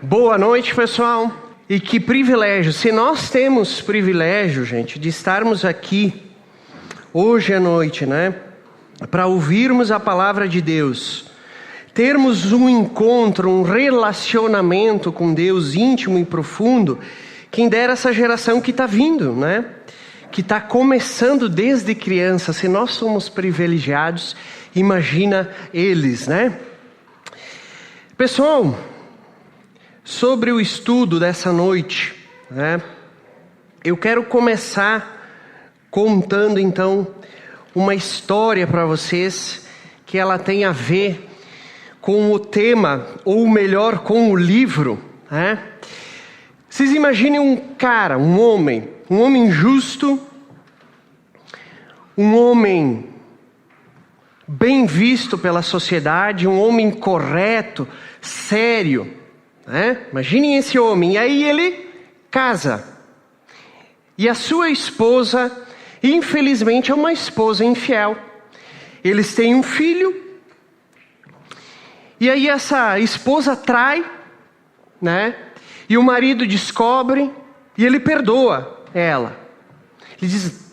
Boa noite, pessoal. E que privilégio, se nós temos privilégio, gente, de estarmos aqui hoje à noite, né? Para ouvirmos a palavra de Deus, termos um encontro, um relacionamento com Deus íntimo e profundo. Quem dera essa geração que está vindo, né? Que está começando desde criança. Se nós somos privilegiados, imagina eles, né? Pessoal, sobre o estudo dessa noite, né? Eu quero começar contando então uma história para vocês que ela tem a ver com o tema, ou melhor, com o livro, né? Vocês imaginem um cara, um homem justo, um homem bem visto pela sociedade, um homem correto, sério, né? Imaginem esse homem, e aí ele casa. E a sua esposa, infelizmente, é uma esposa infiel. Eles têm um filho, e aí essa esposa trai, né? E o marido descobre, e ele perdoa ela. Ele diz,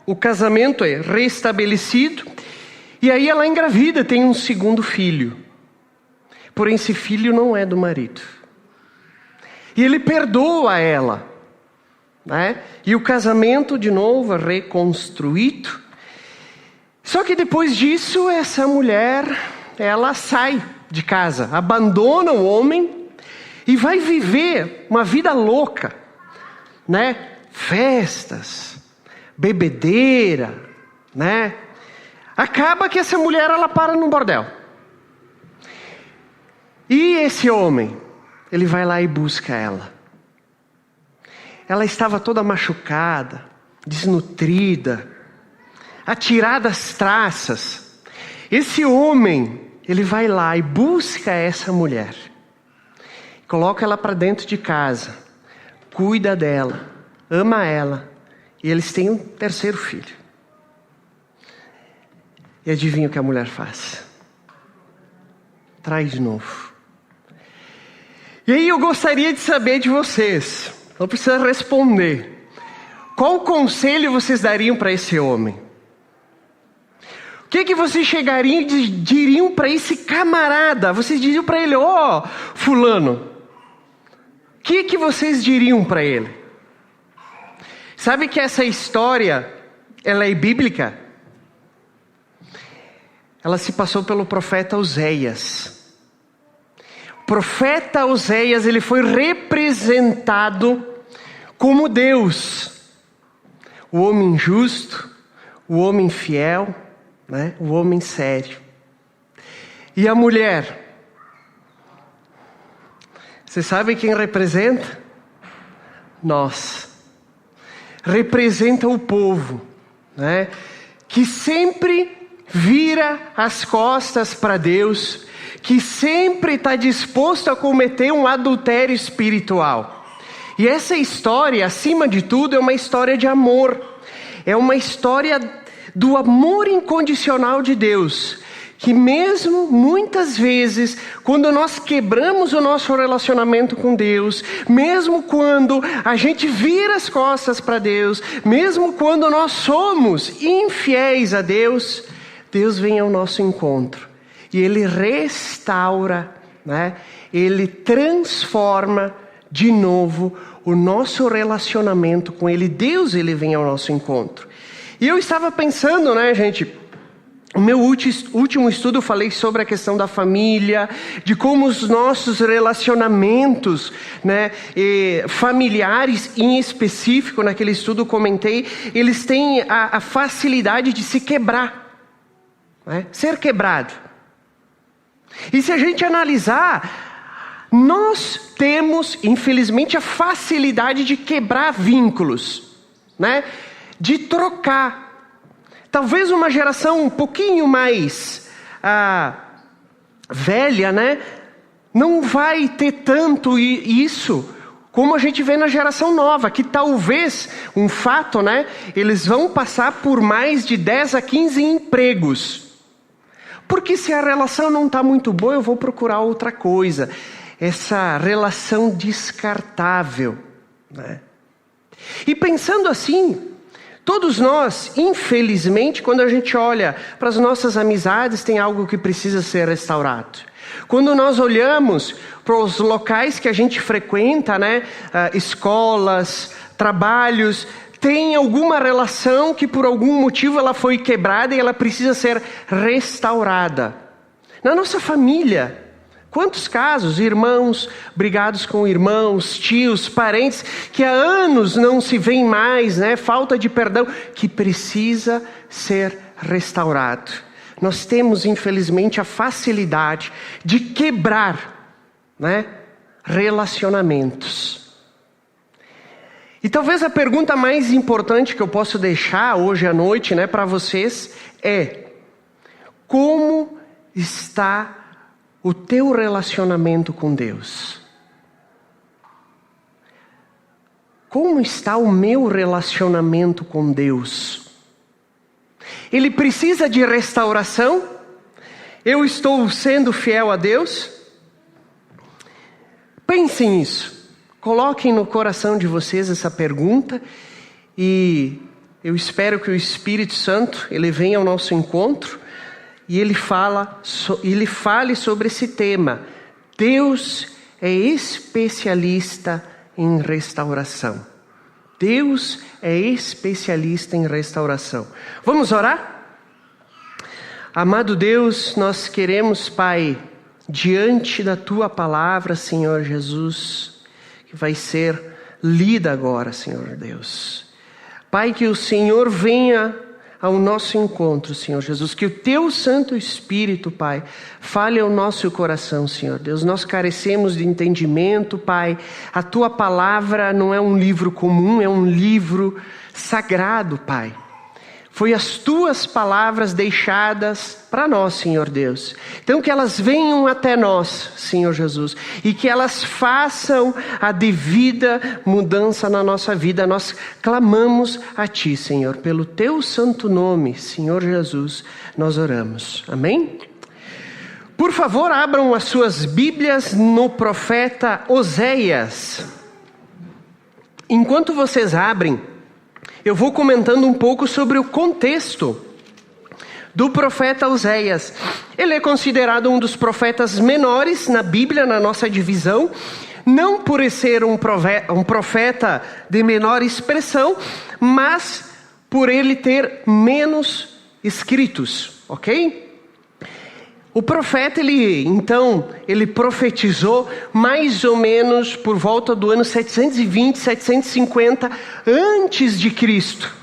o casamento é restabelecido, e aí ela engravida, tem um segundo filho. Porém, esse filho não é do marido. E ele perdoa ela, né? E o casamento, de novo, é reconstruído. Só que depois disso, essa mulher, ela sai de casa, abandona o homem e vai viver uma vida louca, né? Festas, bebedeira, né? Acaba que essa mulher, ela para no bordel. E esse homem, ele vai lá e busca ela. Ela estava toda machucada, desnutrida, atirada às traças. Esse homem, ele vai lá e busca essa mulher. Coloca ela para dentro de casa, cuida dela, ama ela. E eles têm um terceiro filho. E adivinha o que a mulher faz? Trai de novo. E aí eu gostaria de saber de vocês, não precisa responder. Qual conselho vocês dariam para esse homem? O que vocês chegariam e diriam para esse camarada? Vocês diriam para ele, ó, fulano. O que vocês diriam para ele? Sabe que essa história, ela é bíblica? Ela se passou pelo profeta Oséias. O profeta Oséias, ele foi representado como Deus. O homem justo, o homem fiel, né? O homem sério. E a mulher? Você sabe quem representa? Nós. Representa o povo, né? Que sempre vira as costas para Deus, que sempre está disposto a cometer um adultério espiritual. E essa história, acima de tudo, é uma história de amor. É uma história do amor incondicional de Deus. Que mesmo muitas vezes, quando nós quebramos o nosso relacionamento com Deus, mesmo quando a gente vira as costas para Deus, mesmo quando nós somos infiéis a Deus, Deus vem ao nosso encontro. E Ele restaura, né? Ele transforma de novo o nosso relacionamento com Ele. Deus, Ele vem ao nosso encontro. E eu estava pensando, né, gente? No meu último estudo eu falei sobre a questão da família, de como os nossos relacionamentos, né, familiares em específico, naquele estudo eu comentei, eles têm a facilidade de se quebrar, né, ser quebrado. E se a gente analisar, nós temos, infelizmente, a facilidade de quebrar vínculos, né, de trocar. Talvez uma geração um pouquinho mais velha, né? Não vai ter tanto isso como a gente vê na geração nova, que talvez, um fato, né? Eles vão passar por mais de 10 a 15 empregos. Porque se a relação não está muito boa, eu vou procurar outra coisa. essa relação descartável, né? E pensando assim, todos nós, infelizmente, quando a gente olha para as nossas amizades, tem algo que precisa ser restaurado. Quando nós olhamos para os locais que a gente frequenta, né, escolas, trabalhos, tem alguma relação que por algum motivo ela foi quebrada e ela precisa ser restaurada. Na nossa família, quantos casos, irmãos brigados com irmãos, tios, parentes, que há anos não se veem mais, né? Falta de perdão, que precisa ser restaurado. Nós temos, infelizmente, a facilidade de quebrar, né, relacionamentos. E talvez a pergunta mais importante que eu posso deixar hoje à noite, né, para vocês é: como está o teu relacionamento com Deus? Como está o meu relacionamento com Deus? Ele precisa de restauração? Eu estou sendo fiel a Deus? Pensem nisso. Coloquem no coração de vocês essa pergunta e eu espero que o Espírito Santo, ele venha ao nosso encontro e ele fale sobre esse tema. Deus é especialista em restauração. Deus é especialista em restauração. Vamos orar? Amado Deus, nós queremos, Pai, diante da Tua palavra, Senhor Jesus, que vai ser lida agora, Senhor Deus. Pai, que o Senhor venha ao nosso encontro, Senhor Jesus. Que o Teu Santo Espírito, Pai, fale ao nosso coração, Senhor Deus. Nós carecemos de entendimento, Pai. A Tua palavra não é um livro comum, é um livro sagrado, Pai. Foi as Tuas palavras deixadas para nós, Senhor Deus. Então que elas venham até nós, Senhor Jesus, e que elas façam a devida mudança na nossa vida. Nós clamamos a Ti, Senhor, pelo Teu santo nome, Senhor Jesus, nós oramos. Amém? Por favor, abram as suas Bíblias no profeta Oséias. Enquanto vocês abrem, eu vou comentando um pouco sobre o contexto do profeta Oséias. Ele é considerado um dos profetas menores na Bíblia, na nossa divisão, não por ser um profeta de menor expressão, mas por ele ter menos escritos, ok? O profeta, ele profetizou mais ou menos por volta do ano 720, 750 antes de Cristo.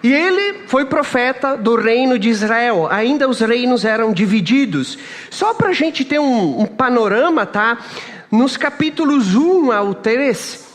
E ele foi profeta do reino de Israel. Ainda os reinos eram divididos. Só para a gente ter um panorama, tá? Nos capítulos 1 ao 3,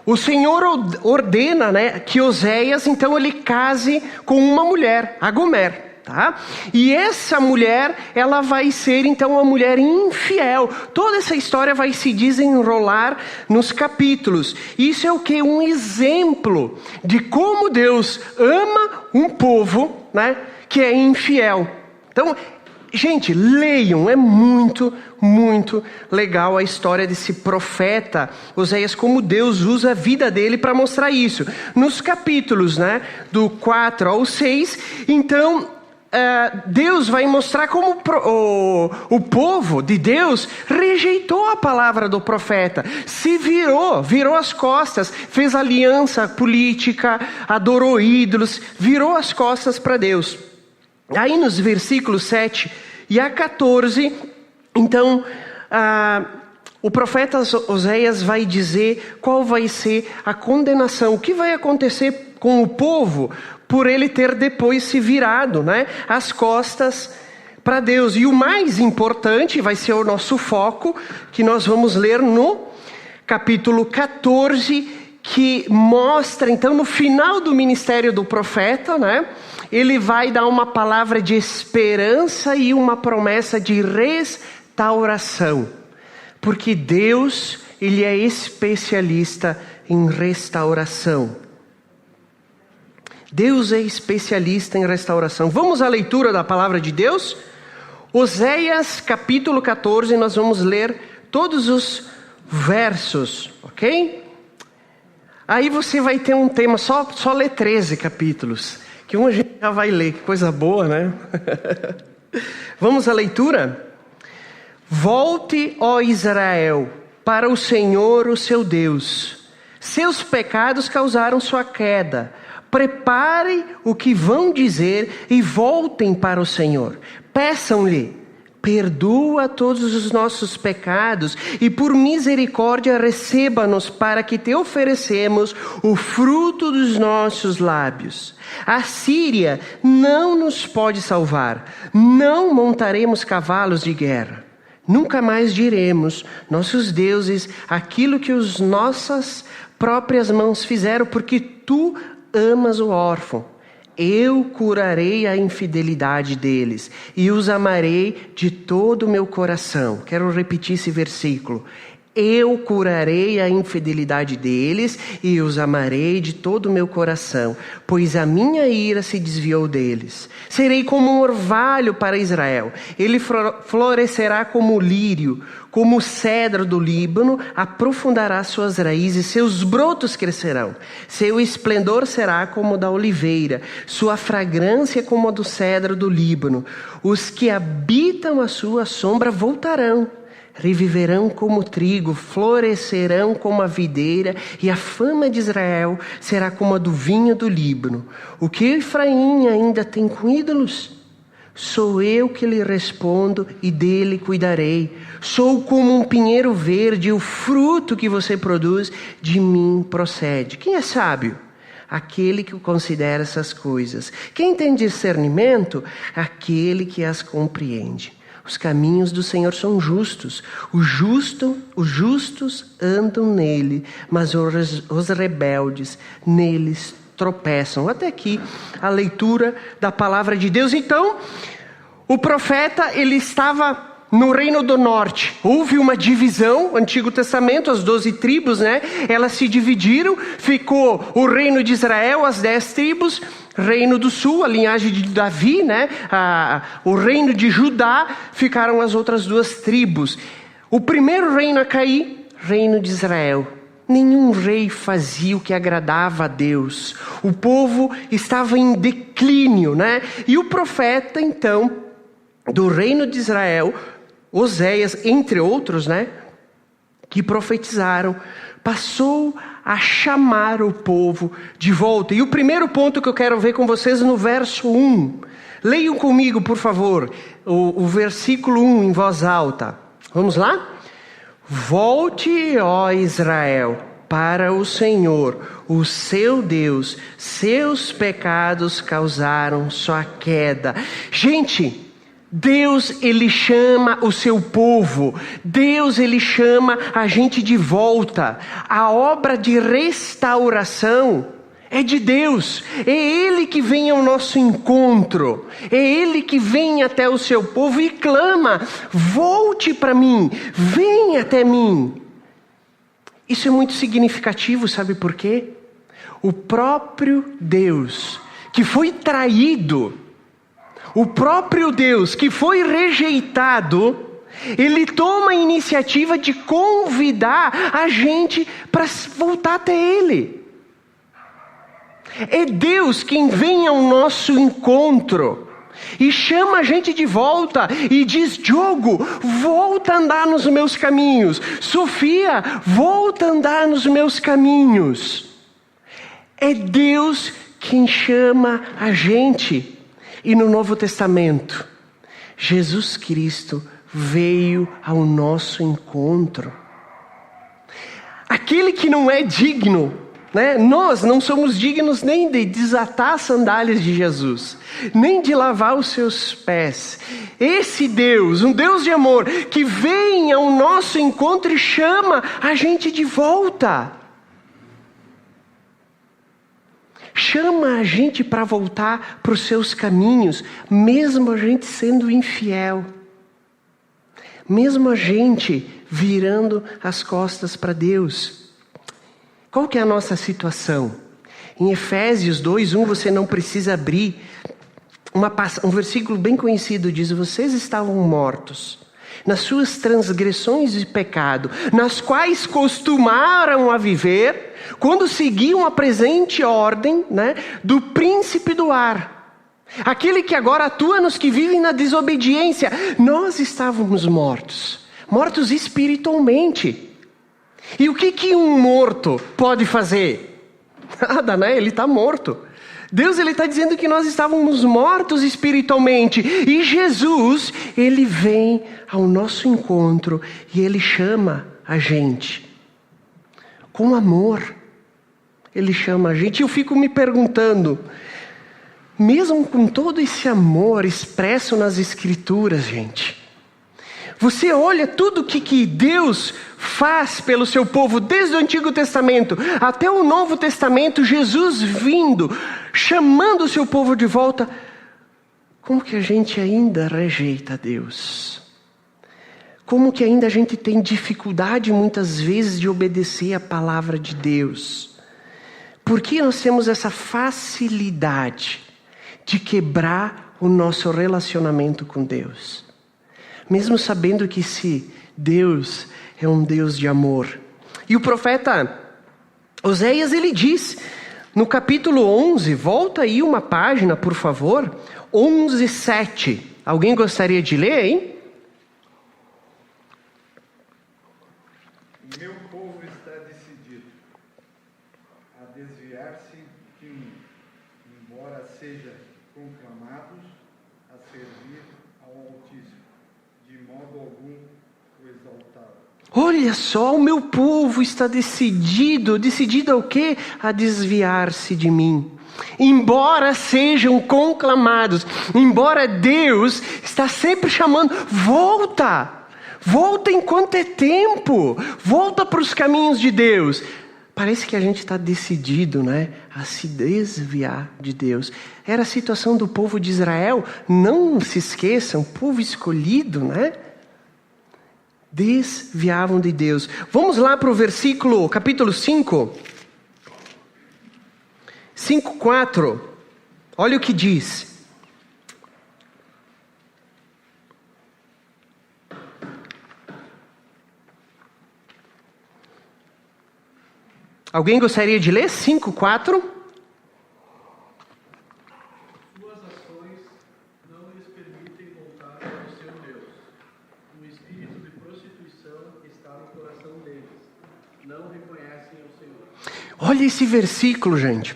o Senhor ordena, né, que Oséias, então, ele case com uma mulher, a Gomer. Tá? E essa mulher, ela vai ser então uma mulher infiel. Toda essa história vai se desenrolar nos capítulos. Isso é o que? Um exemplo de como Deus ama um povo, né, que é infiel. Então, gente, leiam, é muito, muito legal a história desse profeta Oséias, como Deus usa a vida dele para mostrar isso. Nos capítulos, né, do 4 ao 6, então, Deus vai mostrar como o povo de Deus rejeitou a palavra do profeta, se virou as costas, fez aliança política, adorou ídolos, virou as costas para Deus. Aí nos versículos 7 e a 14, então, o profeta Oséias vai dizer qual vai ser a condenação, o que vai acontecer com o povo, por ele ter depois se virado, né, as costas para Deus. E o mais importante vai ser o nosso foco, que nós vamos ler no capítulo 14, que mostra, então, no final do ministério do profeta, né, ele vai dar uma palavra de esperança e uma promessa de restauração. Porque Deus, ele é especialista em restauração. Deus é especialista em restauração. Vamos à leitura da palavra de Deus? Oséias capítulo 14, nós vamos ler todos os versos, ok? Aí você vai ter um tema, só ler 13 capítulos, que a gente já vai ler, que coisa boa, né? Vamos à leitura? Volte, ó Israel, para o Senhor, o seu Deus. Seus pecados causaram sua queda. Prepare o que vão dizer e voltem para o Senhor. Peçam-lhe: perdoa todos os nossos pecados e por misericórdia receba-nos para que te oferecemos o fruto dos nossos lábios. A Síria não nos pode salvar, não montaremos cavalos de guerra. Nunca mais diremos, nossos deuses, aquilo que as nossas próprias mãos fizeram, porque tu amas o órfão. Eu curarei a infidelidade deles e os amarei de todo o meu coração. Quero repetir esse versículo. Eu curarei a infidelidade deles e os amarei de todo o meu coração, pois a minha ira se desviou deles. Serei como um orvalho para Israel. Ele florescerá como o lírio, como o cedro do Líbano, aprofundará suas raízes, seus brotos crescerão. Seu esplendor será como o da oliveira, sua fragrância como a do cedro do Líbano. Os que habitam a sua sombra voltarão. Reviverão como o trigo, florescerão como a videira, e a fama de Israel será como a do vinho do Líbano. O que Efraim ainda tem com ídolos? Sou eu que lhe respondo e dele cuidarei. Sou como um pinheiro verde, o fruto que você produz de mim procede. Quem é sábio? Aquele que considera essas coisas. Quem tem discernimento? Aquele que as compreende. Os caminhos do Senhor são justos. Os justos andam nele, mas os rebeldes neles tropeçam. Até aqui a leitura da palavra de Deus. Então, o profeta, ele estava no reino do norte. Houve uma divisão, no Antigo Testamento, as 12 tribos, né? Elas se dividiram, ficou o reino de Israel, as 10 tribos, reino do sul, a linhagem de Davi, né? O reino de Judá, ficaram as outras 2 tribos. O primeiro reino a cair, reino de Israel. Nenhum rei fazia o que agradava a Deus. O povo estava em declínio, né? E o profeta, então, do reino de Israel, Oséias, entre outros, né, que profetizaram, passou a chamar o povo de volta. E o primeiro ponto que eu quero ver com vocês no verso 1. Leiam comigo, por favor, o versículo 1 em voz alta. Vamos lá? Volte, ó Israel, para o Senhor, o seu Deus. Seus pecados causaram sua queda. Gente, Deus, ele chama o seu povo. Deus, ele chama a gente de volta. A obra de restauração é de Deus. É Ele que vem ao nosso encontro. É Ele que vem até o seu povo e clama: volte para mim, vem até mim. Isso é muito significativo, sabe por quê? O próprio Deus que foi traído, o próprio Deus que foi rejeitado, ele toma a iniciativa de convidar a gente para voltar até Ele. É Deus quem vem ao nosso encontro e chama a gente de volta e diz: Diogo, volta a andar nos meus caminhos. Sofia, volta a andar nos meus caminhos. É Deus quem chama a gente. E no Novo Testamento, Jesus Cristo veio ao nosso encontro. Aquele que não é digno, né? Nós não somos dignos nem de desatar as sandálias de Jesus, nem de lavar os seus pés. Esse Deus, um Deus de amor, que vem ao nosso encontro e chama a gente de volta. Chama a gente para voltar para os seus caminhos, mesmo a gente sendo infiel. Mesmo a gente virando as costas para Deus. Qual que é a nossa situação? Em Efésios 2:1, você não precisa abrir. Um versículo bem conhecido diz: vocês estavam mortos nas suas transgressões e pecado, nas quais costumaram a viver, quando seguiam a presente ordem, né, do príncipe do ar, aquele que agora atua nos que vivem na desobediência. Nós estávamos mortos espiritualmente. E o que um morto pode fazer? Nada, né? Ele está morto. Deus está dizendo que nós estávamos mortos espiritualmente. E Jesus, Ele vem ao nosso encontro e Ele chama a gente. Com amor, Ele chama a gente. Eu fico me perguntando, mesmo com todo esse amor expresso nas Escrituras, gente, você olha tudo que Deus faz pelo seu povo, desde o Antigo Testamento até o Novo Testamento, Jesus vindo, chamando o seu povo de volta. Como que a gente ainda rejeita Deus? Como que ainda a gente tem dificuldade muitas vezes de obedecer a palavra de Deus? Por que nós temos essa facilidade de quebrar o nosso relacionamento com Deus? Mesmo sabendo que se Deus é um Deus de amor. E o profeta Oséias, ele diz, no capítulo 11, volta aí uma página, por favor, 11:7. Alguém gostaria de ler, hein? Meu povo está decidido a desviar-se de mim, embora sejam conclamados a servir ao Altíssimo. De modo algum o exaltaram. Olha só, o meu povo está decidido ao quê? A desviar-se de mim. Embora sejam conclamados, embora Deus está sempre chamando, volta enquanto é tempo, volta para os caminhos de Deus. Parece que a gente está decidido, né, a se desviar de Deus. Era a situação do povo de Israel. Não se esqueçam, povo escolhido, né? Desviavam de Deus. Vamos lá para o capítulo 5. 5:4. Olha o que diz. Alguém gostaria de ler? 5:4. Suas ações não lhes permitem voltar ao seu Deus. O espírito de prostituição está no coração deles. Não reconhecem o Senhor. Olha esse versículo, gente.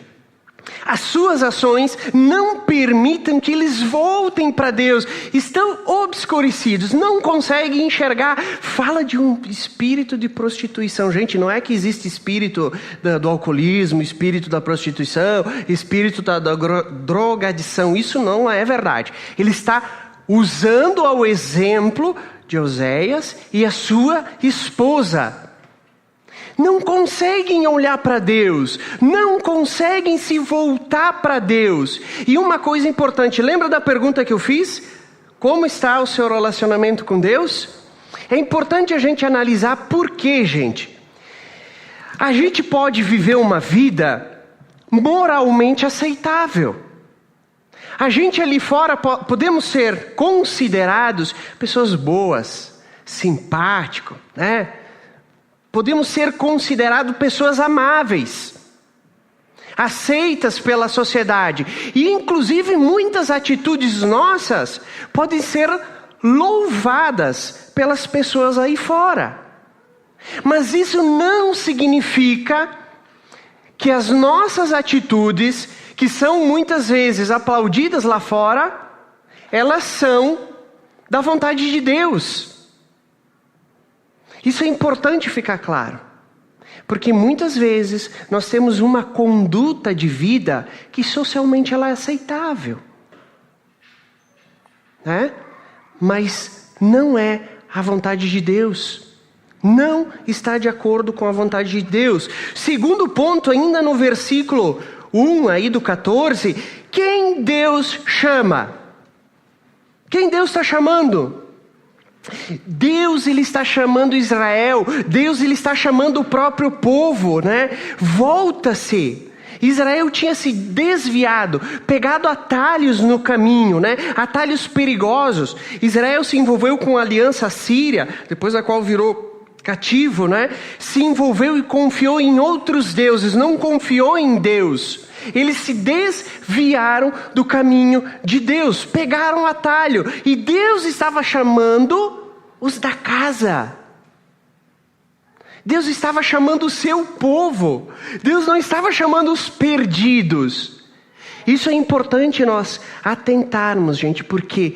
As suas ações não permitem que eles voltem para Deus. Estão obscurecidos, não conseguem enxergar. Fala de um espírito de prostituição. Gente, não é que existe espírito do alcoolismo, espírito da prostituição, espírito da drogadição. Isso não é verdade. Ele está usando o exemplo de Oséias e a sua esposa. Não conseguem olhar para Deus, não conseguem se voltar para Deus. E uma coisa importante, lembra da pergunta que eu fiz? Como está o seu relacionamento com Deus? É importante a gente analisar por quê, gente. A gente pode viver uma vida moralmente aceitável. A gente ali fora podemos ser considerados pessoas boas, simpáticos, né? Podemos ser considerados pessoas amáveis, aceitas pela sociedade. E inclusive muitas atitudes nossas podem ser louvadas pelas pessoas aí fora. Mas isso não significa que as nossas atitudes, que são muitas vezes aplaudidas lá fora, elas são da vontade de Deus. Isso é importante ficar claro, porque muitas vezes nós temos uma conduta de vida que socialmente ela é aceitável, né? Mas não é a vontade de Deus, não está de acordo com a vontade de Deus. Segundo ponto, ainda no versículo 1 aí do 14, quem Deus chama? Quem Deus está chamando? Deus, Ele está chamando Israel. Deus, Ele está chamando o próprio povo, né? Volta-se. Israel tinha se desviado, pegado atalhos no caminho, né? Atalhos perigosos. Israel se envolveu com a aliança síria, depois da qual virou cativo, né? Se envolveu e confiou em outros deuses, não confiou em Deus. Eles se desviaram do caminho de Deus, pegaram atalho, e Deus estava chamando os da casa. Deus estava chamando o seu povo. Deus não estava chamando os perdidos. Isso é importante nós atentarmos, gente, porque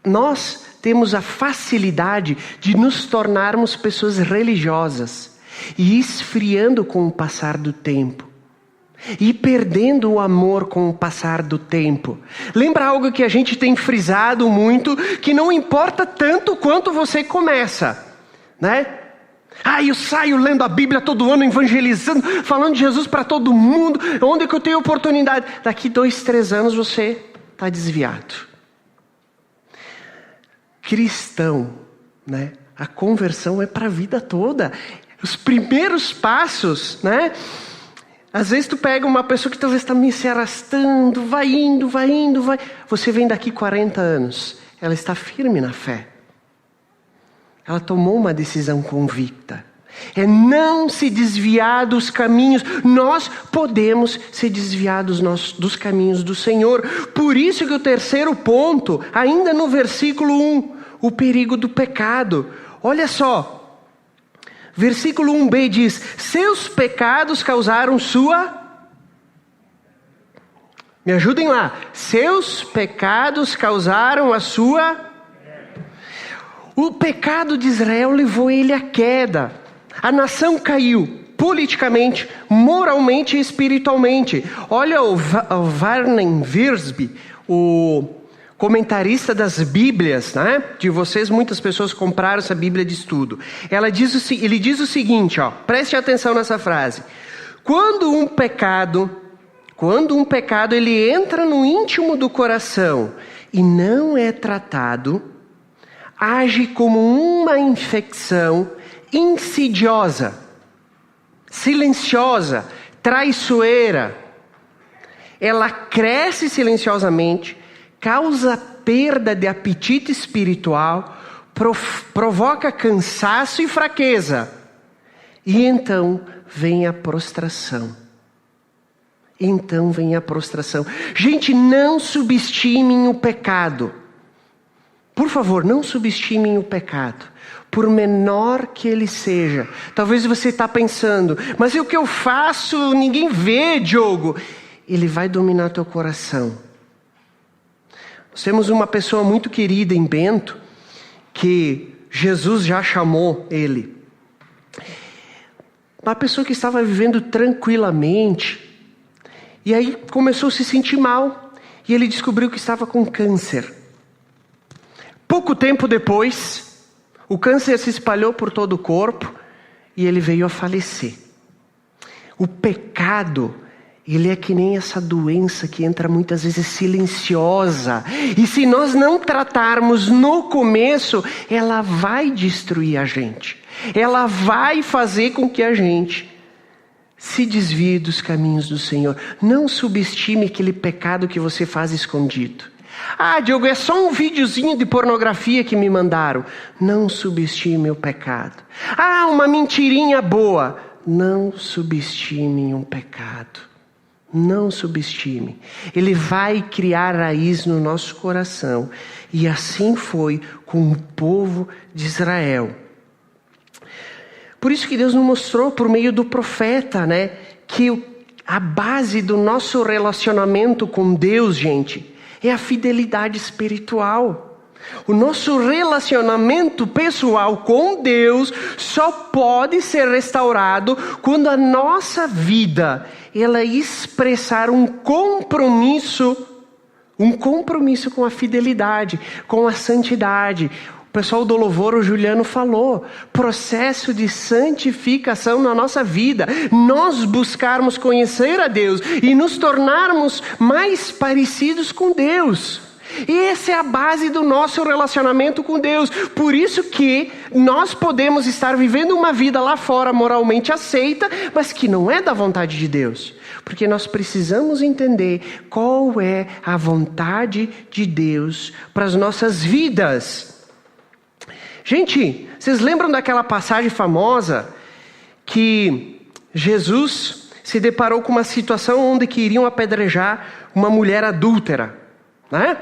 nós temos a facilidade de nos tornarmos pessoas religiosas e esfriando com o passar do tempo. E perdendo o amor com o passar do tempo. Lembra algo que a gente tem frisado muito, que não importa tanto quanto você começa, né? Eu saio lendo a Bíblia todo ano, evangelizando, falando de Jesus para todo mundo, onde que eu tenho oportunidade? Daqui 2, 3 anos você está desviado. Cristão, né? A conversão é para a vida toda. Os primeiros passos, né? Às vezes tu pega uma pessoa que talvez está me se arrastando, vai indo. Você vem daqui 40 anos, ela está firme na fé. Ela tomou uma decisão convicta. É não se desviar dos caminhos. Nós podemos se desviar dos caminhos do Senhor. Por isso que o terceiro ponto, ainda no versículo 1, o perigo do pecado. Olha só, versículo 1b diz: seus pecados causaram sua... Me ajudem lá. Seus pecados causaram a sua... O pecado de Israel levou ele à queda. A nação caiu politicamente, moralmente e espiritualmente. Olha o Warren Wiersbe, o comentarista das Bíblias, né? De vocês, muitas pessoas compraram essa Bíblia de estudo. Ele diz o seguinte, preste atenção nessa frase. Quando um pecado ele entra no íntimo do coração e não é tratado, age como uma infecção insidiosa, silenciosa, traiçoeira. Ela cresce silenciosamente, causa perda de apetite espiritual, provoca cansaço e fraqueza. E então vem a prostração. Gente, não subestimem o pecado. Por favor, não subestimem o pecado, por menor que ele seja. Talvez você está pensando, mas e o que eu faço? Ninguém vê, Diogo. Ele vai dominar teu coração. Nós temos uma pessoa muito querida em Bento, que Jesus já chamou ele. Uma pessoa que estava vivendo tranquilamente, e aí começou a se sentir mal, e ele descobriu que estava com câncer. Pouco tempo depois, o câncer se espalhou por todo o corpo e ele veio a falecer. O pecado, ele é que nem essa doença que entra muitas vezes silenciosa. E se nós não tratarmos no começo, ela vai destruir a gente. Ela vai fazer com que a gente se desvie dos caminhos do Senhor. Não subestime aquele pecado que você faz escondido. Diogo, é só um videozinho de pornografia que me mandaram. Não subestime o pecado. Uma mentirinha boa. Não subestime um pecado. Não subestime. Ele vai criar raiz no nosso coração. E assim foi com o povo de Israel. Por isso que Deus nos mostrou por meio do profeta, né? Que a base do nosso relacionamento com Deus, gente, é a fidelidade espiritual. O nosso relacionamento pessoal com Deus só pode ser restaurado quando a nossa vida ela expressar um compromisso com a fidelidade, com a santidade. O pessoal do louvor, o Juliano falou, processo de santificação na nossa vida. Nós buscarmos conhecer a Deus e nos tornarmos mais parecidos com Deus. Essa é a base do nosso relacionamento com Deus. Por isso que nós podemos estar vivendo uma vida lá fora moralmente aceita, mas que não é da vontade de Deus. Porque nós precisamos entender qual é a vontade de Deus para as nossas vidas. Gente, vocês lembram daquela passagem famosa que Jesus se deparou com uma situação onde queriam apedrejar uma mulher adúltera, né?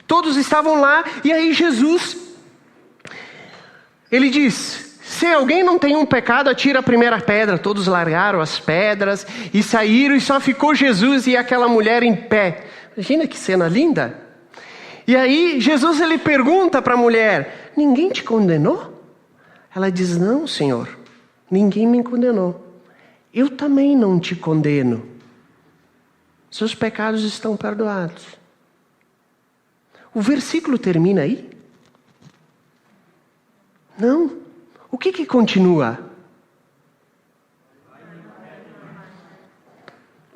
Todos estavam lá e aí Jesus, ele diz: se alguém não tem um pecado, atira a primeira pedra. Todos largaram as pedras e saíram, e só ficou Jesus e aquela mulher em pé. Imagina que cena linda. E aí Jesus, ele pergunta para a mulher: ninguém te condenou? Ela diz: não, Senhor, ninguém me condenou. Eu também não te condeno. Seus pecados estão perdoados. O versículo termina aí? Não. O que continua?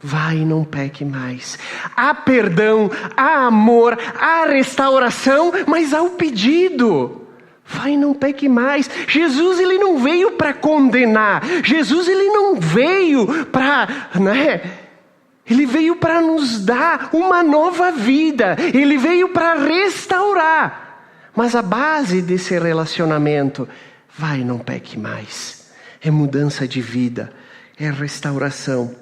Vai e não peque mais. Há perdão, há amor, há restauração, mas há o pedido. Vai e não peque mais. Jesus, ele não veio para condenar. Jesus, ele não veio para, ele veio para nos dar uma nova vida. Ele veio para restaurar. Mas a base desse relacionamento, vai e não peque mais, é mudança de vida, é restauração.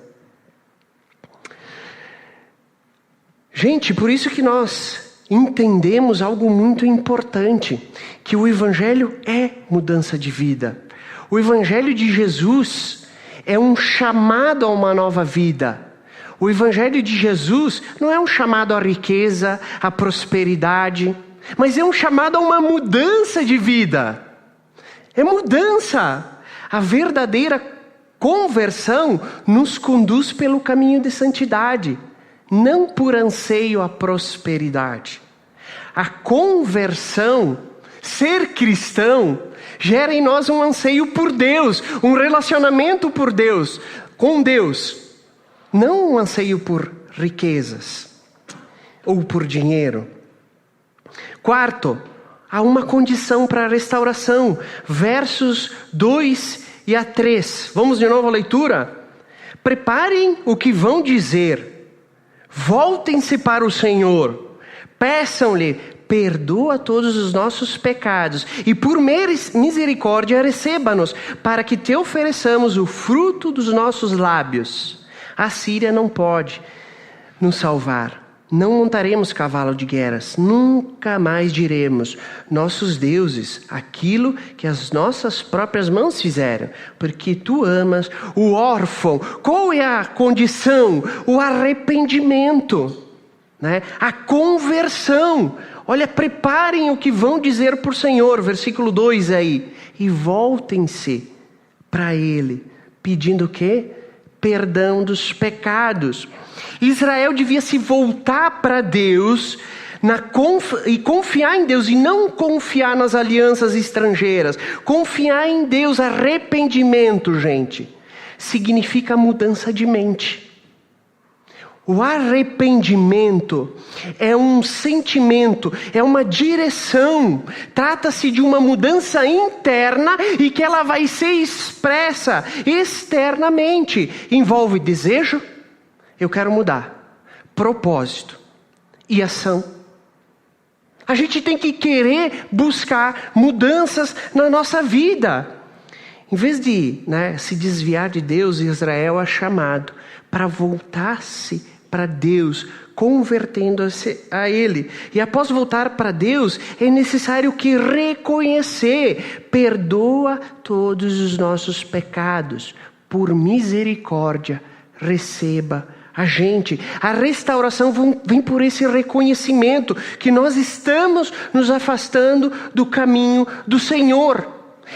Gente, por isso que nós entendemos algo muito importante, que o Evangelho é mudança de vida. O Evangelho de Jesus é um chamado a uma nova vida. O Evangelho de Jesus não é um chamado à riqueza, à prosperidade, mas é um chamado a uma mudança de vida. É mudança. A verdadeira conversão nos conduz pelo caminho de santidade, não por anseio à prosperidade. A conversão, ser cristão, gera em nós um anseio por Deus, um relacionamento com Deus. Não um anseio por riquezas ou por dinheiro. Quarto, há uma condição para a restauração. Versos 2 e 3. Vamos de novo à leitura? Preparem o que vão dizer. Voltem-se para o Senhor. Peçam-lhe, perdoa todos os nossos pecados e por misericórdia receba-nos, para que te ofereçamos o fruto dos nossos lábios. A Síria não pode nos salvar. Não montaremos cavalo de guerras. Nunca mais diremos, nossos deuses, aquilo que as nossas próprias mãos fizeram. Porque tu amas o órfão. Qual é a condição? O arrependimento, a conversão. Olha, preparem o que vão dizer por Senhor. Versículo 2 aí. E voltem-se para Ele. Pedindo o quê? Perdão dos pecados. Israel devia se voltar para Deus e confiar em Deus, e não confiar nas alianças estrangeiras. Confiar em Deus, arrependimento, gente, significa mudança de mente. O arrependimento é um sentimento, é uma direção. Trata-se de uma mudança interna e que ela vai ser expressa externamente. Envolve desejo, eu quero mudar, propósito e ação. A gente tem que querer buscar mudanças na nossa vida. Em vez de se desviar de Deus, Israel é chamado para voltar-se para Deus, convertendo-se a Ele. E após voltar para Deus, é necessário que reconhecer, perdoa todos os nossos pecados, por misericórdia, receba a gente. A restauração vem por esse reconhecimento, que nós estamos nos afastando do caminho do Senhor.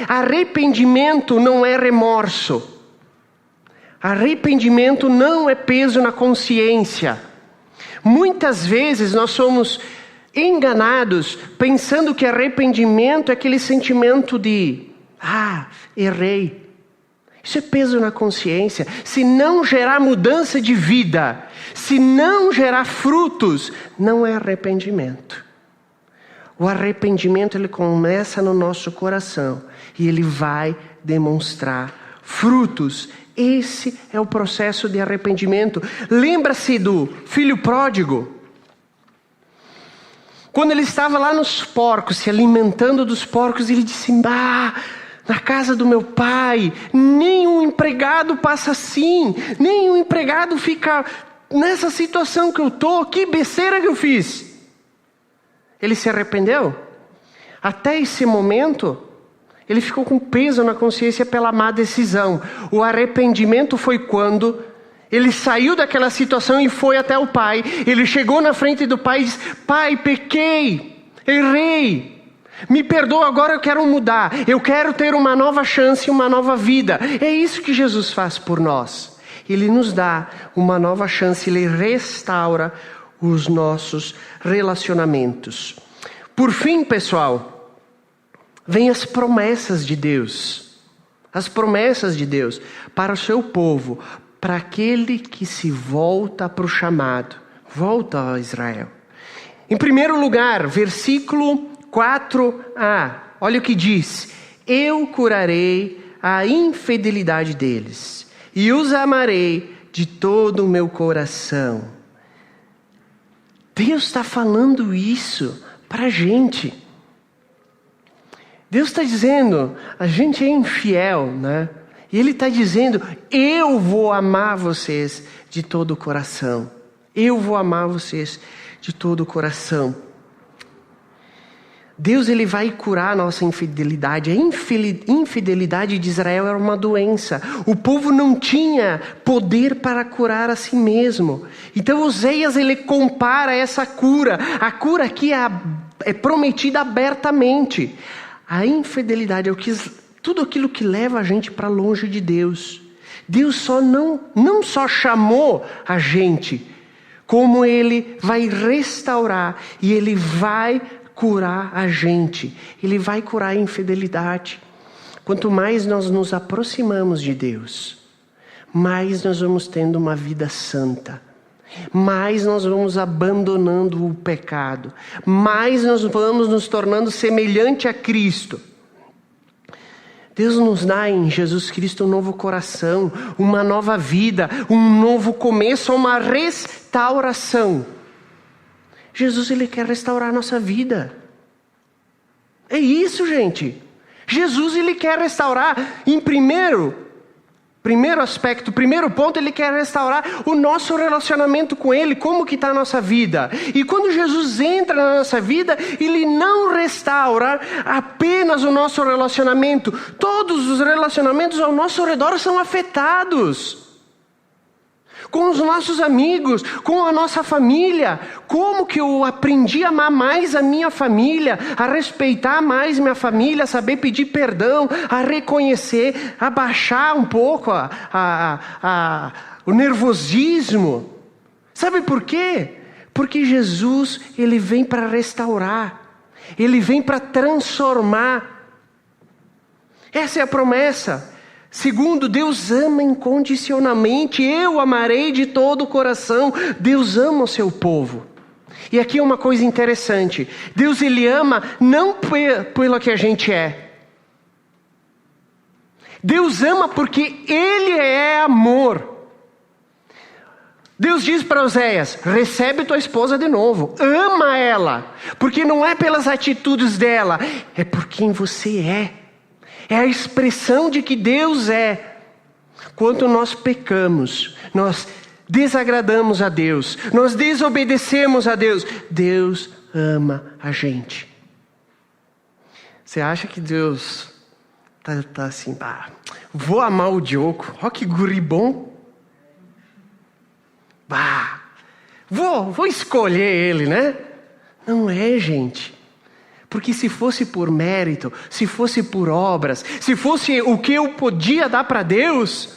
Arrependimento não é remorso. Arrependimento não é peso na consciência. Muitas vezes nós somos enganados pensando que arrependimento é aquele sentimento de errei. Isso é peso na consciência. Se não gerar mudança de vida, se não gerar frutos, não é arrependimento. O arrependimento, ele começa no nosso coração e ele vai demonstrar frutos. Esse é o processo de arrependimento. Lembra-se do filho pródigo? Quando ele estava lá nos porcos, se alimentando dos porcos, ele disse: na casa do meu pai, nenhum empregado passa assim, nenhum empregado fica nessa situação que eu estou, que besteira que eu fiz. Ele se arrependeu? Até esse momento, ele ficou com peso na consciência pela má decisão. O arrependimento foi quando ele saiu daquela situação e foi até o pai. Ele chegou na frente do pai e disse: pai, pequei, errei, me perdoa, agora eu quero mudar. Eu quero ter uma nova chance, uma nova vida. É isso que Jesus faz por nós. Ele nos dá uma nova chance, ele restaura os nossos relacionamentos. Por fim, pessoal, vem as promessas de Deus. As promessas de Deus para o seu povo, para aquele que se volta para o chamado. Volta a Israel. Em primeiro lugar, versículo 4a. Olha o que diz: eu curarei a infidelidade deles e os amarei de todo o meu coração. Deus está falando isso para a gente. Deus está dizendo, a gente é infiel, né? E Ele está dizendo: eu vou amar vocês de todo o coração. Eu vou amar vocês de todo o coração. Deus, ele vai curar a nossa infidelidade. A infidelidade de Israel era uma doença. O povo não tinha poder para curar a si mesmo. Então Oséias, ele compara essa cura. A cura aqui é prometida abertamente. A infidelidade é tudo aquilo que leva a gente para longe de Deus. Deus não só chamou a gente, como Ele vai restaurar e Ele vai curar a gente. Ele vai curar a infidelidade. Quanto mais nós nos aproximamos de Deus, mais nós vamos tendo uma vida santa. Mais nós vamos abandonando o pecado. Mais nós vamos nos tornando semelhante a Cristo. Deus nos dá em Jesus Cristo um novo coração, uma nova vida, um novo começo, uma restauração. Jesus, ele quer restaurar a nossa vida. É isso, gente. Jesus, ele quer restaurar, em primeiro aspecto, primeiro ponto, ele quer restaurar o nosso relacionamento com Ele, como que está a nossa vida. E quando Jesus entra na nossa vida, Ele não restaura apenas o nosso relacionamento. Todos os relacionamentos ao nosso redor são afetados. Com os nossos amigos, com a nossa família. Como que eu aprendi a amar mais a minha família, a respeitar mais minha família, a saber pedir perdão, a reconhecer, a baixar um pouco o nervosismo. Sabe por quê? Porque Jesus, ele vem para restaurar, ele vem para transformar. Essa é a promessa. Segundo, Deus ama incondicionalmente. Eu amarei de todo o coração. Deus ama o seu povo. E aqui é uma coisa interessante. Deus, ele ama não pelo que a gente é. Deus ama porque Ele é amor. Deus diz para Oséias: recebe tua esposa de novo. Ama ela. Porque não é pelas atitudes dela, é por quem você é. É a expressão de que Deus é. Quando nós pecamos, nós desagradamos a Deus, nós desobedecemos a Deus, Deus ama a gente. Você acha que Deus tá assim, vou amar o Diogo, ó que guri bom, vou escolher ele, né? Não é, gente. Porque se fosse por mérito, se fosse por obras, se fosse o que eu podia dar para Deus,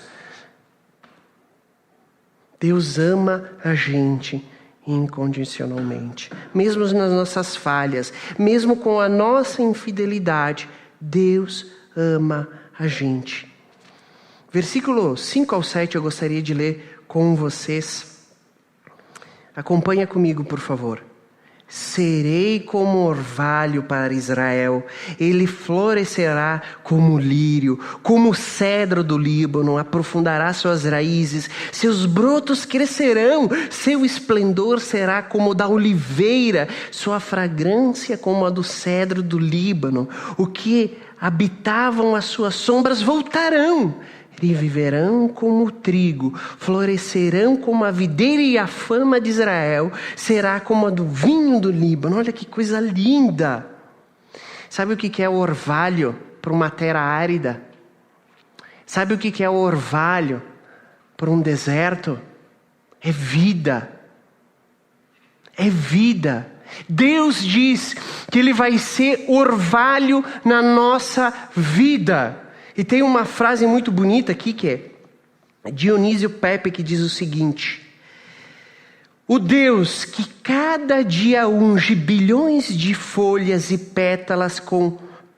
Deus ama a gente incondicionalmente. Mesmo nas nossas falhas, mesmo com a nossa infidelidade, Deus ama a gente. Versículo 5 ao 7 eu gostaria de ler com vocês. Acompanha comigo, por favor. Serei como orvalho para Israel, ele florescerá como lírio, como cedro do Líbano, aprofundará suas raízes, seus brotos crescerão, seu esplendor será como o da oliveira, sua fragrância como a do cedro do Líbano. O que habitavam as suas sombras voltarão, e viverão como o trigo, florescerão como a videira, e a fama de Israel será como a do vinho do Líbano. Olha que coisa linda! Sabe o que é o orvalho para uma terra árida? Sabe o que é o orvalho para um deserto? É vida. É vida. Deus diz que Ele vai ser orvalho na nossa vida. E tem uma frase muito bonita aqui que é Dionísio Pepe, que diz o seguinte: o Deus que cada dia unge bilhões de folhas e pétalas com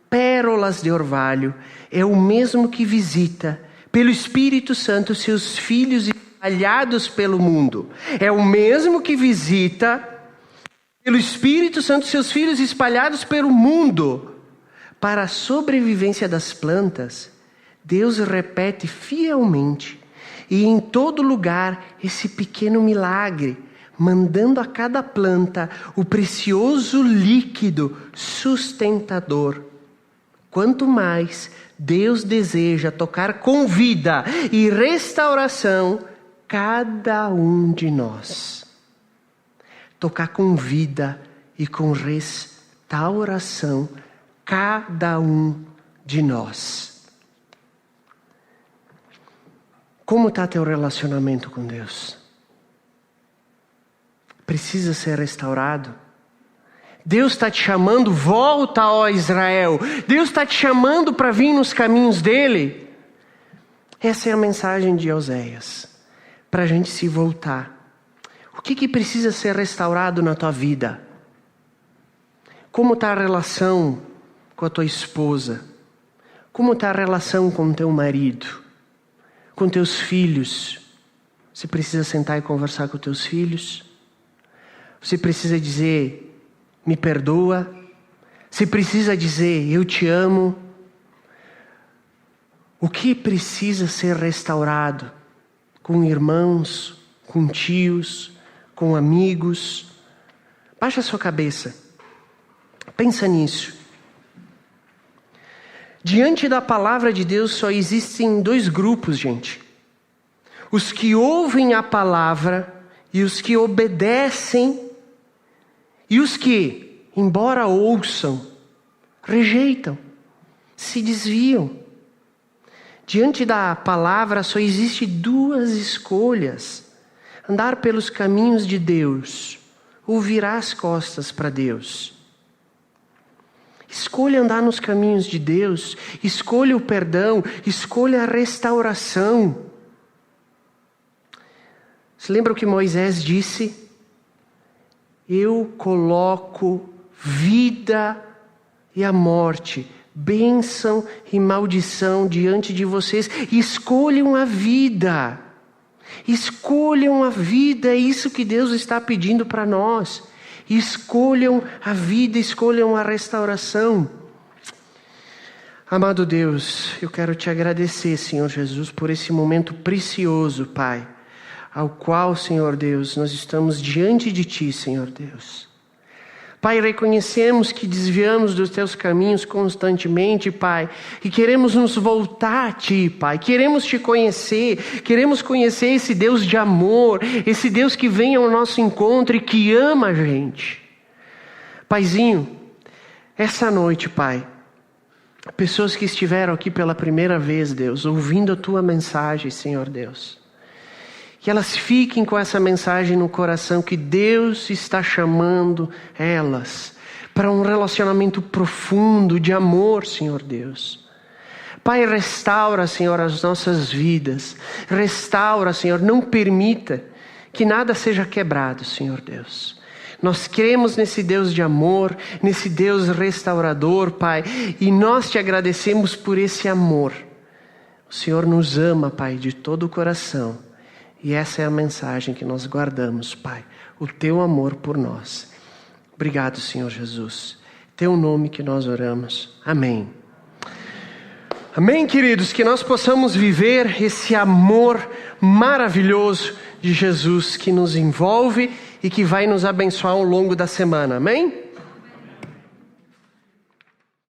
pérolas de orvalho é o mesmo que visita pelo Espírito Santo seus filhos espalhados pelo mundo. É o mesmo que visita pelo Espírito Santo seus filhos espalhados pelo mundo. Para a sobrevivência das plantas, Deus repete fielmente e em todo lugar esse pequeno milagre, mandando a cada planta o precioso líquido sustentador. Quanto mais Deus deseja tocar com vida e restauração cada um de nós. Tocar com vida e com restauração cada um de nós. Como está teu relacionamento com Deus? Precisa ser restaurado? Deus está te chamando, volta, ó Israel. Deus está te chamando para vir nos caminhos dele. Essa é a mensagem de Oséias, para a gente se voltar. O que precisa ser restaurado na tua vida? Como está a relação com a tua esposa? Como está a relação com teu marido? Com teus filhos? Você precisa sentar e conversar com teus filhos? Você precisa dizer, me perdoa? Você precisa dizer, eu te amo? O que precisa ser restaurado? Com irmãos, com tios, com amigos? Baixa a sua cabeça. Pensa nisso. Diante da palavra de Deus só existem dois grupos, gente. Os que ouvem a palavra e os que obedecem, e os que, embora ouçam, rejeitam, se desviam. Diante da palavra só existe duas escolhas: andar pelos caminhos de Deus ou virar as costas para Deus. Escolha andar nos caminhos de Deus, escolha o perdão, escolha a restauração. Você lembra o que Moisés disse? Eu coloco vida e a morte, bênção e maldição diante de vocês. Escolham a vida. Escolham a vida, é isso que Deus está pedindo para nós. Escolham a vida, escolham a restauração. Amado Deus, eu quero te agradecer, Senhor Jesus, por esse momento precioso, Pai, ao qual, Senhor Deus, nós estamos diante de Ti, Senhor Deus. Pai, reconhecemos que desviamos dos Teus caminhos constantemente, Pai, e queremos nos voltar a Ti, Pai. Queremos Te conhecer, queremos conhecer esse Deus de amor, esse Deus que vem ao nosso encontro e que ama a gente. Paizinho, essa noite, Pai, pessoas que estiveram aqui pela primeira vez, Deus, ouvindo a Tua mensagem, Senhor Deus, que elas fiquem com essa mensagem no coração, que Deus está chamando elas para um relacionamento profundo de amor, Senhor Deus. Pai, restaura, Senhor, as nossas vidas. Restaura, Senhor, não permita que nada seja quebrado, Senhor Deus. Nós cremos nesse Deus de amor, nesse Deus restaurador, Pai, e nós te agradecemos por esse amor. O O Senhor nos ama, Pai, de todo o coração. E essa é a mensagem que nós guardamos, Pai. O Teu amor por nós. Obrigado, Senhor Jesus. Teu nome que nós oramos. Amém. Amém, queridos, que nós possamos viver esse amor maravilhoso de Jesus que nos envolve e que vai nos abençoar ao longo da semana. Amém?